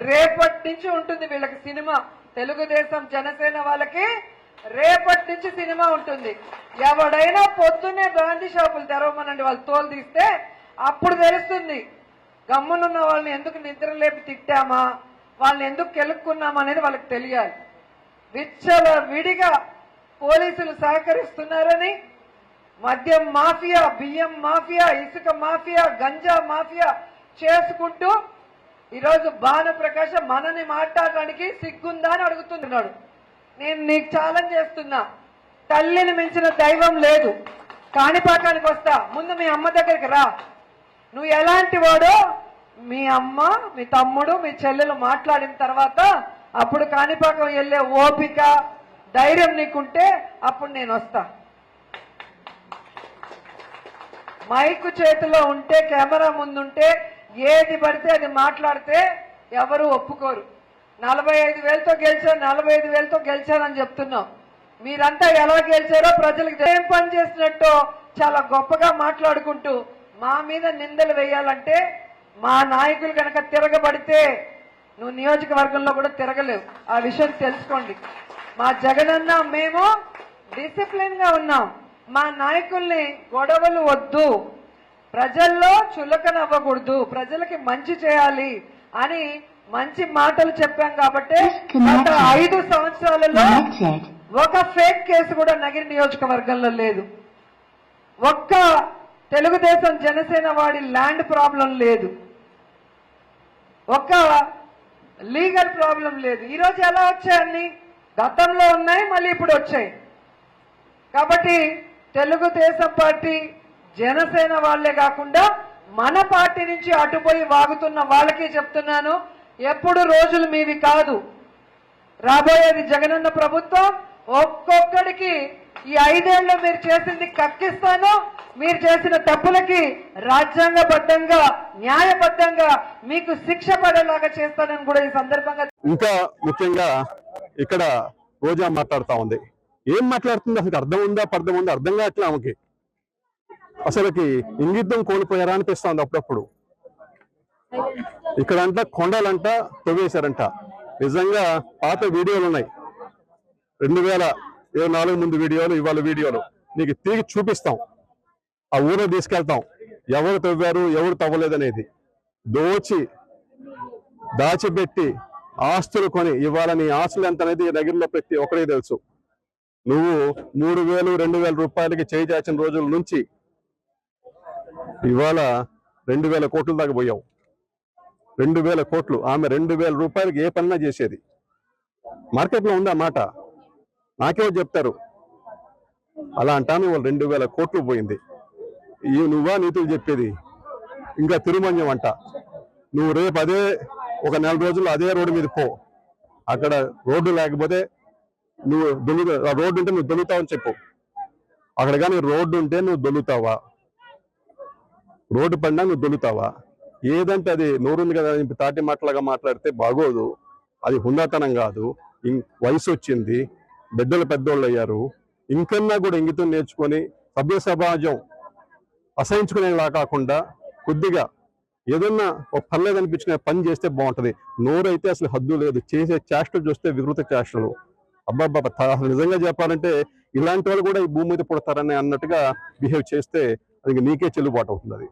రేపటి నుంచి ఉంటుంది వీళ్ళకి సినిమా. తెలుగుదేశం జనసేన వాళ్ళకి రేపటి నుంచి సినిమా ఉంటుంది. ఎవడైనా పొద్దున్నే గాంధీ షాపులు తెరవమనండి, వాళ్ళు తోలు తీస్తే అప్పుడు తెలుస్తుంది గమ్మునున్న వాళ్ళని ఎందుకు నిద్ర లేపి తిట్టామా, వాళ్ళని ఎందుకు కెలుక్కున్నామా అనేది వాళ్ళకి తెలియాలి. విచ్చల విడిగా పోలీసులు సహకరిస్తున్నారని మద్యం మాఫియా, బియ్యం మాఫియా, ఇసుక మాఫియా, గంజా మాఫియా చేసుకుంటూ ఈరోజు భానుప్రకాష్ మనని మాట్లాడడానికి సిగ్గుందా అని అడుగుతున్నాడు. నేను నీకు ఛాలెంజ్ చేస్తున్నా, తల్లిని మించిన దైవం లేదు. కాణిపాకానికి వస్తా, ముందు మీ అమ్మ దగ్గరికి రా. నువ్వు ఎలాంటి వాడో మీ అమ్మ, మీ తమ్ముడు, మీ చెల్లెలు మాట్లాడిన తర్వాత అప్పుడు కాణిపాకం వెళ్ళే ఓపిక, ధైర్యం నీకుంటే అప్పుడు నేను వస్తా. మైకు చేతిలో ఉంటే, కెమెరా ముందుంటే ఏది పడితే అది మాట్లాడితే ఎవరు ఒప్పుకోరు. 45,000తో గెలిచారు, 45,000తో గెలిచారని చెప్తున్నాం. మీరంతా ఎలా గెలిచారో ప్రజలకు ఏం పని చేసినట్టు చాలా గొప్పగా మాట్లాడుకుంటూ మా మీద నిందలు వేయాలంటే మా నాయకులు కనుక తిరగబడితే నువ్వు నియోజకవర్గంలో కూడా తిరగలేవు. ఆ విషయం తెలుసుకోండి. మా జగనన్న మేము డిసిప్లిన్ గా ఉన్నాం. మా నాయకుల్ని గొడవలు వద్దు, ప్రజల్లో చులకనవ్వకూడదు, ప్రజలకి మంచి చేయాలి అని మంచి మాటలు చెప్పాం కాబట్టి గత 5 సంవత్సరాలలో ఒక ఫేక్ కేసు కూడా నగిరి నియోజకవర్గంలో లేదు. ఒక్క తెలుగుదేశం జనసేన వాడి ల్యాండ్ ప్రాబ్లం లేదు, ఒక్క లీగల్ ప్రాబ్లం లేదు. ఈరోజు ఎలా వచ్చాయన్ని గతంలో ఉన్నాయి, మళ్ళీ ఇప్పుడు వచ్చాయి. కాబట్టి తెలుగుదేశం పార్టీ జనసేన వాళ్లే కాకుండా మన పార్టీ నుంచి అటుపోయి వాగుతున్న వాళ్ళకి చెప్తున్నాను, ఎప్పుడు రోజులు మీవి కాదు. రాబోయేది జగనన్న ప్రభుత్వం. ఒక్కొక్కడికి ఈ 5 ఏళ్లు మీరు చేసింది కక్కిస్తాను. మీరు చేసిన తప్పులకి రాజ్యాంగబద్ధంగా, న్యాయబద్ధంగా మీకు శిక్ష పడేలాగా చేస్తానని కూడా ఈ సందర్భంగా. ఇంకా ముఖ్యంగా ఇక్కడ రోజా మాట్లాడుతా ఉంది. ఏం మాట్లాడుతుంది అసలు అర్థం ఉందా, పర్థం ఉందా అర్థం కావట్లే ఆమెకి. అసలుకి ఇంగిద్దం కోల్పోయారా అనిపిస్తుంది అప్పుడప్పుడు. ఇక్కడంట కొండలంట తవ్వేశారంట. నిజంగా పాత వీడియోలు ఉన్నాయి, 2024 ముందు వీడియోలు, ఇవాళ వీడియోలు నీకు తిరిగి చూపిస్తాం. ఆ ఊరు తీసుకెళ్తాం, ఎవరు తవ్వారు ఎవరు తవ్వలేదనేది. దాచిపెట్టి ఆస్తులు కొని ఇవాళ నీ ఆస్తులు ఎంత అనేది నగరంలో ప్రతి ఒక్కరికి తెలుసు. నువ్వు 3,000, 2,000 రూపాయలకి చేయి చాచిన రోజుల నుంచి ఇవాళ 2,000 కోట్ల దాకా పోయావు. 2,000 కోట్లు. ఆమె 2,000 రూపాయలకి ఏ పన్నా చేసేది. మార్కెట్లో ఉందా మాట? నాకేమో చెప్తారు. అలా అంటాను, వాళ్ళు 2,000 కోట్లు పోయింది. నువ్వా నీతులు చెప్పేది? ఇంకా తిరుమన్యం అంట. నువ్వు రేపు అదే ఒక 4 రోజుల్లో అదే రోడ్డు మీద పో. అక్కడ రోడ్డు లేకపోతే నువ్వు రోడ్డు ఉంటే నువ్వు దొల్లుతావని చెప్పు. అక్కడ కానీ రోడ్డు ఉంటే నువ్వు దొల్లుతావా? రోడ్డు పడినా నువ్వు దొల్లుతావా? ఏదంటే అది నోరుంది కదా తాటి మాటలాగా మాట్లాడితే బాగోదు. అది హుందాతనం కాదు. వయసు వచ్చింది, బిడ్డలు పెద్దోళ్ళు అయ్యారు. ఇంకన్నా కూడా ఇంగితం నేర్చుకొని సభ్య సమాజం అసహించుకునేలా కాకుండా కొద్దిగా ఏదన్నా ఒక పర్లేదు అనిపించుకునే పని చేస్తే బాగుంటది. నోరైతే అసలు హద్దు లేదు. చేసే చేష్టలు చూస్తే వికృత చేష్టలు. అబ్బాబ్బా, నిజంగా చెప్పాలంటే ఇలాంటి వాళ్ళు కూడా ఈ భూమి మీద పుడతారని అన్నట్టుగా బిహేవ్ చేస్తే అది నీకే చెల్లుబాటు అవుతుంది. అది